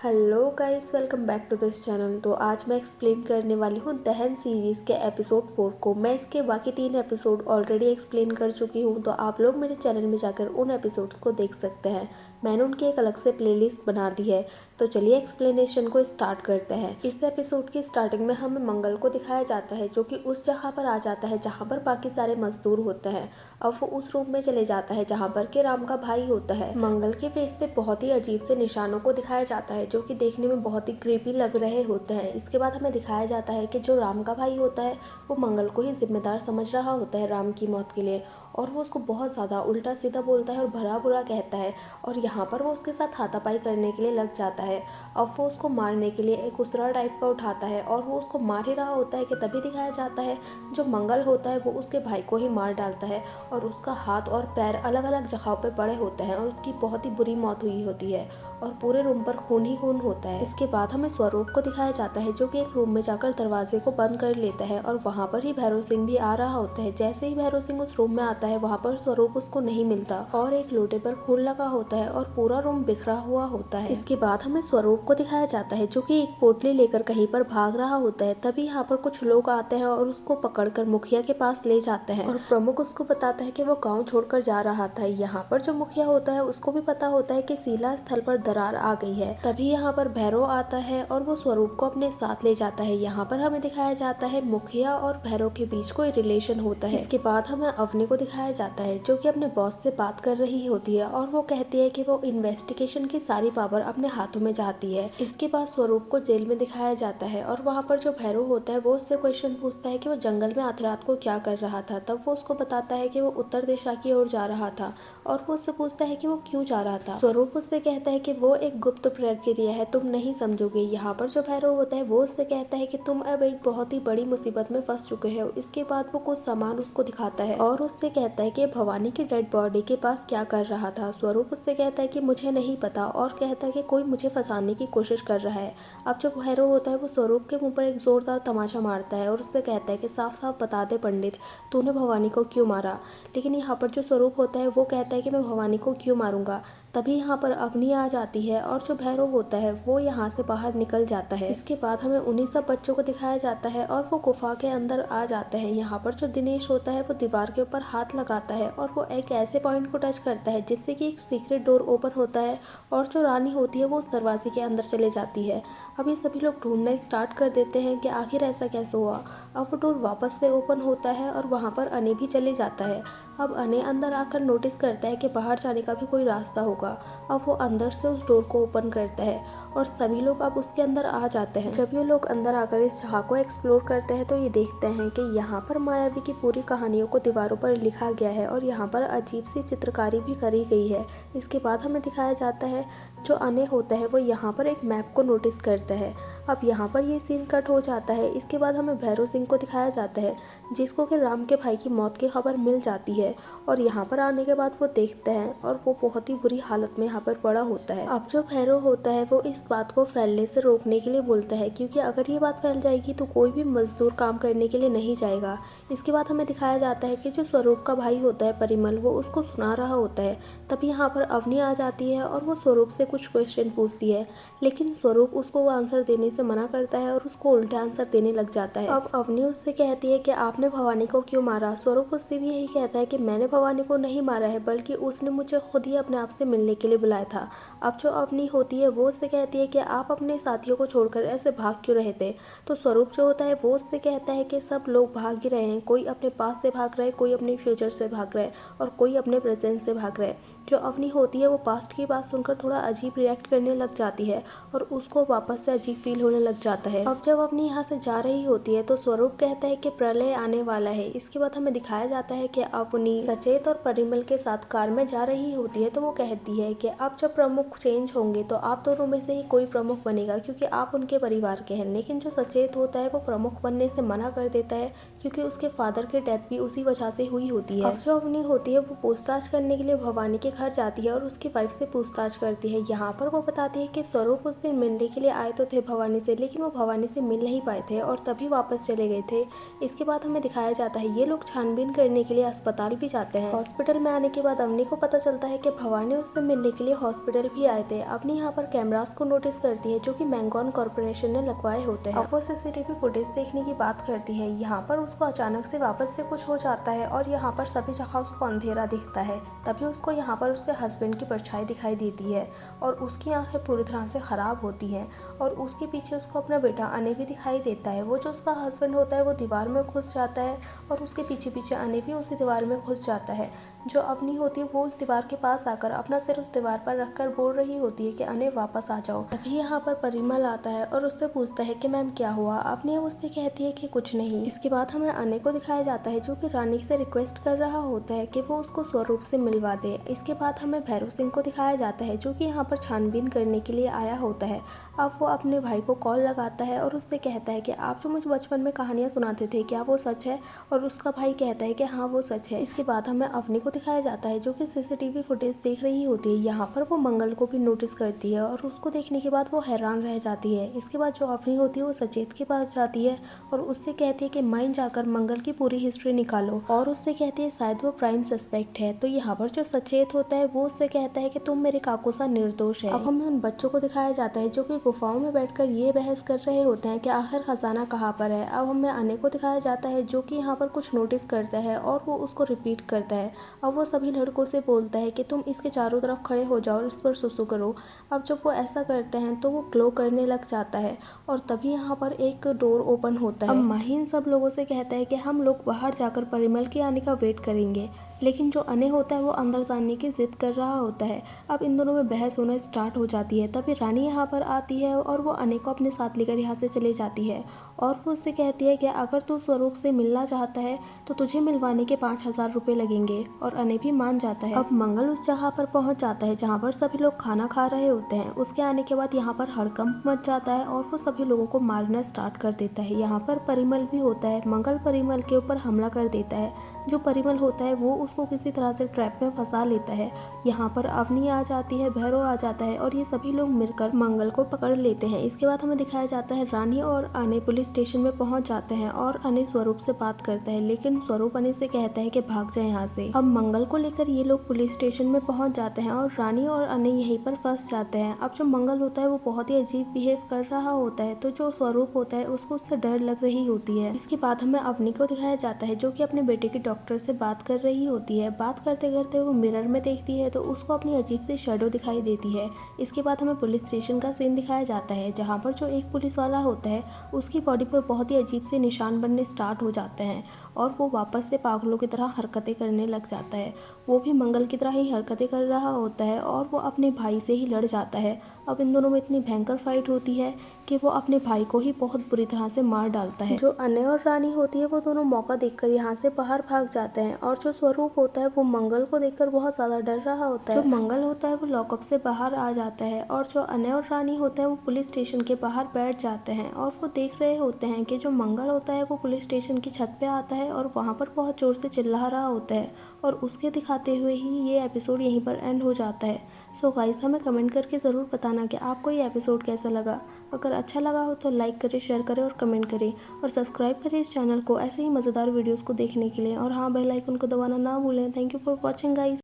Hello guys, welcome back to this channel. तो आज मैं एक्सप्लेन करने वाली हूँ दहन सीरीज़ के एपिसोड 4 को। मैं इसके बाकी 3 एपिसोड ऑलरेडी एक्सप्लेन कर चुकी हूँ, तो आप लोग मेरे चैनल में जाकर उन एपिसोड्स को देख सकते हैं। मैंने उनकी एक अलग से प्लेलिस्ट बना दी है। तो चलिए एक्सप्लेनेशन को स्टार्ट करते हैं। इस एपिसोड की स्टार्टिंग में हमें मंगल को दिखाया जाता है, जो कि उस जगह पर आ जाता है जहाँ पर बाकी सारे मजदूर होते हैं। अब वो उस रूम में चले जाता है जहाँ पर के राम का भाई होता है। मंगल के फेस पे बहुत ही अजीब से निशानों को दिखाया जाता है, जो कि देखने में बहुत ही क्रीपी लग रहे होते हैं। इसके बाद हमें दिखाया जाता है कि जो राम का भाई होता है वो मंगल को ही जिम्मेदार समझ रहा होता है राम की मौत के लिए, और वो उसको बहुत ज़्यादा उल्टा सीधा बोलता है और भला बुरा कहता है। और यहाँ पर वो उसके साथ हाथापाई करने के लिए लग जाता है। अब वो उसको मारने के लिए एक उसरा टाइप का उठाता है और वो उसको मार ही रहा होता है कि तभी दिखाया जाता है जो मंगल होता है वो उसके भाई को ही मार डालता है, और उसका हाथ और पैर अलग अलग जगहों पे पड़े होते हैं और उसकी बहुत ही बुरी मौत हुई होती है और पूरे रूम पर खून ही खून होता है। इसके बाद हमें स्वरूप को दिखाया जाता है, जो कि एक रूम में जाकर दरवाजे को बंद कर लेता है, और वहाँ पर ही भैरव सिंह भी आ रहा होता है। जैसे ही भैरव सिंह उस रूम में आता है वहाँ पर स्वरूप उसको नहीं मिलता और एक लोटे पर खून लगा होता है और पूरा रूम बिखरा हुआ होता है। इसके बाद हमें स्वरूप को दिखाया जाता है, जो कि एक पोटली लेकर कहीं पर भाग रहा होता है। तभी यहाँ पर कुछ लोग आते हैं और उसको पकड़कर मुखिया के पास ले जाते हैं, और प्रमुख उसको बताता है कि वो गाँव छोड़कर जा रहा था। यहाँ पर जो मुखिया होता है उसको भी पता होता है कि शिला स्थल पर दरार आ गई है। तभी यहाँ पर भैरव आता है और वो स्वरूप को अपने साथ ले जाता है। यहाँ पर हमें दिखाया जाता है मुखिया और भैरव के बीच कोई रिलेशन होता है। इसके बाद हमें अवनी को दिखाया जाता है, जो कि अपने बॉस से बात कर रही होती है, और वो कहती है कि वो इन्वेस्टिगेशन की सारी पावर अपने हाथों में चाहती है। इसके बाद स्वरूप को जेल में दिखाया जाता है, और वहाँ पर जो भैरव होता है वो उससे क्वेश्चन पूछता है कि वो जंगल में आधी रात को क्या कर रहा था। तब वो उसको बताता है कि वो उत्तर दिशा की ओर जा रहा था, और वो उससे पूछता है कि वो क्यों जा रहा था। स्वरूप उससे कहता है कि वो एक गुप्त प्रक्रिया है, तुम नहीं समझोगे। यहाँ पर जो भैरव होता है वो उससे कहता है कि तुम अब एक बहुत ही बड़ी मुसीबत में फंस चुके हो। इसके बाद वो कुछ सामान उसको दिखाता है और उससे कहता है कि भवानी की डेड बॉडी के पास क्या कर रहा था। स्वरूप उससे कहता है कि मुझे नहीं पता, और कहता है कि कोई मुझे फंसाने की कोशिश कर रहा है। अब जो भैरव होता है वो स्वरूप के मुंह पर एक जोरदार तमाचा मारता है और उससे कहता है कि साफ साफ बता दे पंडित, तूने भवानी को क्यों मारा। लेकिन यहाँ पर जो स्वरूप होता है वो कहता है कि मैं भवानी को क्यों मारूंगा। तभी यहाँ पर अवनी आ जाती है और जो भैरव होता है वो यहाँ से बाहर निकल जाता है। इसके बाद हमें उन्हीं सब बच्चों को दिखाया जाता है और वो गुफा के अंदर आ जाते हैं। यहाँ पर जो दिनेश होता है वो दीवार के ऊपर हाथ लगाता है और वो एक ऐसे पॉइंट को टच करता है जिससे कि एक सीक्रेट डोर ओपन होता है, और जो रानी होती है वो उस दरवाजे के अंदर चले जाती है। अब ये सभी लोग ढूंढना स्टार्ट कर देते हैं कि आखिर ऐसा कैसे हुआ। अब वो डोर वापस से ओपन होता है और वहाँ पर अने भी चले जाता है। अब अने अंदर आकर नोटिस करता है कि बाहर जाने का भी कोई रास्ता होगा। अब वो अंदर से उस डोर को ओपन करता है और सभी लोग अब उसके अंदर आ जाते हैं। जब ये लोग अंदर आकर इस जगह को एक्सप्लोर करते हैं तो ये देखते हैं कि यहाँ पर मायावी की पूरी कहानियों को दीवारों पर लिखा गया है और यहाँ पर अजीब सी चित्रकारी भी करी गई है। इसके बाद हमें दिखाया जाता है जो अने होता है वो यहाँ पर एक मैप को नोटिस करता है। अब यहाँ पर ये सीन कट हो जाता है। इसके बाद हमें भैरव सिंह को दिखाया जाता है, जिसको कि राम के भाई की मौत की खबर मिल जाती है, और यहाँ पर आने के बाद वो देखते हैं और वो बहुत ही बुरी हालत में यहाँ पर पड़ा होता है। अब जो भैरव होता है वो इस बात को फैलने से रोकने के लिए बोलता है, क्योंकि अगर ये बात फैल जाएगी तो कोई भी मजदूर काम करने के लिए नहीं जाएगा। इसके बाद हमें दिखाया जाता है कि जो स्वरूप का भाई होता है परिमल, वो उसको सुना रहा होता है। तभी यहाँ पर अवनी आ जाती है और वो स्वरूप से कुछ क्वेश्चन पूछती है, लेकिन स्वरूप उसको आंसर देने से मना करता है और उसको उल्टा आंसर देने लग जाता है। अब अवनी उससे कहती है कि आपने भवानी को क्यों मारा। स्वरूप उससे भी यही कहता है कि मैंने भवानी को नहीं मारा है, बल्कि उसने मुझे खुद ही अपने आप से मिलने के लिए बुलाया था। अब जो अवनी होती है वो उससे कहती है कि आप अपने साथियों को छोड़कर ऐसे भाग क्यों रहे थे। तो स्वरूप जो होता है वो उससे कहता है कि सब लोग भाग ही रहे हैं, कोई अपने पास से भाग रहा है, कोई अपने फ्यूचर से भाग रहा है, और कोई अपने प्रेजेंट से भाग रहा है। जो अवनी होती है वो पास्ट की बात सुनकर थोड़ा अजीब रिएक्ट करने लग जाती है और उसको वापस से अजीब फील होने लग जाता है। अब जब अवनी यहाँ से जा रही होती है तो स्वरूप कहता है कि प्रलय आने वाला है। इसके बाद हमें दिखाया जाता है कि अवनी सचेत और परिमल के साथ कार में जा रही होती है, तो वो कहती है कि अब जब प्रमुख चेंज होंगे तो आप दोनों में से ही कोई प्रमुख बनेगा, क्योंकि आप उनके परिवार के हैं। लेकिन जो सचेत होता है वो प्रमुख बनने से मना कर देता है, क्योंकि उसके फादर की डेथ भी उसी वजह से हुई होती है। अब जो अवनी होती है वो पूछताछ करने के लिए भवानी के घर जाती है और उसकी वाइफ से पूछताछ करती है। यहाँ पर वो बताती है कि स्वरूप उस दिन मिलने के लिए आए तो थे भवानी से, लेकिन वो भवानी से मिल नहीं पाए थे और तभी वापस चले गए थे। इसके बाद हमें दिखाया जाता है ये लोग छानबीन करने के लिए अस्पताल भी जाते हैं। हॉस्पिटल में आने के बाद अवनी को पता चलता है कि भवानी उससे मिलने के लिए हॉस्पिटल भी आए थे। अवनी यहाँ पर कैमरास को नोटिस करती है जो कि मैंगोन कॉर्पोरेशन ने लगवाए होते हैं। अब वो सीसीटीवी फुटेज देखने की बात करती है। यहाँ पर उसको अचानक से वापस से कुछ हो जाता है और यहाँ पर सभी जगह उसको अंधेरा दिखता है। तभी उसको यहाँ पर उसके हस्बैंड की परछाई दिखाई देती है और उसकी आंखें पूरी तरह से खराब होती हैं और उसके पीछे उसको अपना बेटा अने भी दिखाई देता है। वो जो उसका हस्बैंड होता है वो दीवार में घुस जाता है और उसके पीछे पीछे अने भी उसी दीवार में घुस जाता है। जो अवनी होती है वो उस दीवार के पास आकर अपना सिर उस दीवार पर रखकर बोल रही होती है कि अने वापस आ जाओ। तभी यहाँ पर परिमल आता है और उससे पूछता है कि मैम क्या हुआ। अवनी उससे कहती है कि कुछ नहीं। इसके बाद हमें अने को दिखाया जाता है जो कि रानी से रिक्वेस्ट कर रहा होता है कि वो उसको स्वरूप से मिलवा दे। इसके बाद हमें भैरव सिंह को दिखाया जाता है जो कि यहाँ पर छानबीन करने के लिए आया होता है। अब वो अपने भाई को कॉल लगाता है और उससे कहता है कि आप जो मुझे बचपन में कहानियाँ सुनाते थे क्या वो सच है, और उसका भाई कहता है कि हाँ वो सच है। इसके बाद हमें अवनी को दिखाया जाता है जो कि सीसीटीवी फुटेज देख रही होती है। यहाँ पर वो मंगल को भी नोटिस करती है और उसको देखने के बाद वो हैरान रह जाती है। इसके बाद जो अवनी होती है वो सचेत के पास जाती है और उससे कहती है कि माइन जाकर मंगल की पूरी हिस्ट्री निकालो, और उससे कहती है शायद वो प्राइम सस्पेक्ट है। तो यहाँ पर जो सचेत होता है वो उससे कहता है कि तुम मेरे काकू सा निर्दोष है। अब हमें उन बच्चों को दिखाया जाता है जो कि गुफाओं में बैठकर ये बहस कर रहे होते हैं कि आखिर खजाना कहाँ पर है। अब हमें अने को दिखाया जाता है जो कि यहाँ पर कुछ नोटिस करता है और वो उसको रिपीट करता है। अब वो सभी लड़कों से बोलता है कि तुम इसके चारों तरफ खड़े हो जाओ और इस पर सुसु करो। अब जब वो ऐसा करते हैं तो वो ग्लो करने लग जाता है और तभी यहाँ पर एक डोर ओपन होता है। अब माहिन सब लोगों से कहता है कि हम लोग बाहर जाकर परिमल के आने का वेट करेंगे, लेकिन जो अने होता है वो अंदर जाने की जिद कर रहा होता है। अब इन दोनों में बहस होना स्टार्ट हो जाती है। तभी रानी यहाँ पर आती है और वो अने को अपने साथ लेकर यहाँ से चले जाती है और वो उससे कहती है कि अगर तू स्वरूप से मिलना चाहता है तो तुझे मिलवाने के 5,000 रुपये लगेंगे, और अने भी मान जाता है। अब मंगल उस जगह पर पहुँच जाता है जहाँ पर सभी लोग खाना खा रहे होते हैं। उसके आने के बाद यहाँ पर हड़कंप मच जाता है और वो सभी लोगों को मारना स्टार्ट कर देता है। यहाँ पर परिमल भी होता है। मंगल परिमल के ऊपर हमला कर देता है। जो परिमल होता है वो उसको किसी तरह से ट्रैप में फंसा लेता है। यहाँ पर अवनी आ जाती है, भैरव आ जाता है और ये सभी लोग मिलकर मंगल को पकड़ लेते हैं। इसके बाद हमें दिखाया जाता है रानी और अने पुलिस स्टेशन में पहुंच जाते हैं और अने स्वरूप से बात करता है, लेकिन स्वरूप अने से कहता है कि भाग जाए यहाँ से। अब मंगल को लेकर ये लोग पुलिस स्टेशन में पहुंच जाते हैं और रानी और अने यहीं पर फंस जाते हैं। अब जो मंगल होता है वो बहुत ही अजीब बिहेव कर रहा होता है, तो जो स्वरूप होता है उसको उससे डर लग रही होती है। इसके बाद हमें अवनी को दिखाया जाता है जो कि अपने बेटे के डॉक्टर से बात कर रही होती है। बात करते करते वो मिरर में देखती है तो उसको अपनी अजीब सी शैडो दिखाई देती है। इसके बाद हमें पुलिस स्टेशन का सीन दिखाया जाता है जहाँ पर जो एक पुलिस वाला होता है उसकी बॉडी पर बहुत ही अजीब से निशान बनने स्टार्ट हो जाते हैं और वो वापस से पागलों की तरह हरकतें करने लग जाता है। वो भी मंगल की तरह ही हरकतें कर रहा होता है और वो अपने भाई से ही लड़ जाता है। अब इन दोनों में इतनी भयंकर फाइट होती है कि वो अपने भाई को ही बहुत बुरी तरह से मार डालता है। जो अने और रानी होती है वो दोनों मौका देखकर यहाँ से बाहर भाग जाते हैं और जो स्वरूप होता है वो मंगल को देखकर बहुत ज्यादा डर रहा होता है। जो मंगल होता है वो लॉकअप से बाहर आ जाता है और जो अने और रानी होता है वो पुलिस स्टेशन के बाहर बैठ जाते हैं और वो देख रहे होते हैं कि जो मंगल होता है वो पुलिस स्टेशन की छत पे आता है और वहाँ पर बहुत जोर से चिल्ला रहा होता है और उसके दिखाते हुए ही ये एपिसोड यहीं पर एंड हो जाता है। सो गाइस हमें कमेंट करके ज़रूर बताना कि आपको ये एपिसोड कैसा लगा। अगर अच्छा लगा हो तो लाइक करें, शेयर करें और कमेंट करें और सब्सक्राइब करें इस चैनल को ऐसे ही मज़ेदार वीडियोस को देखने के लिए। और हाँ, बेल आइकन को दबाना ना भूलें। Thank you for watching guys.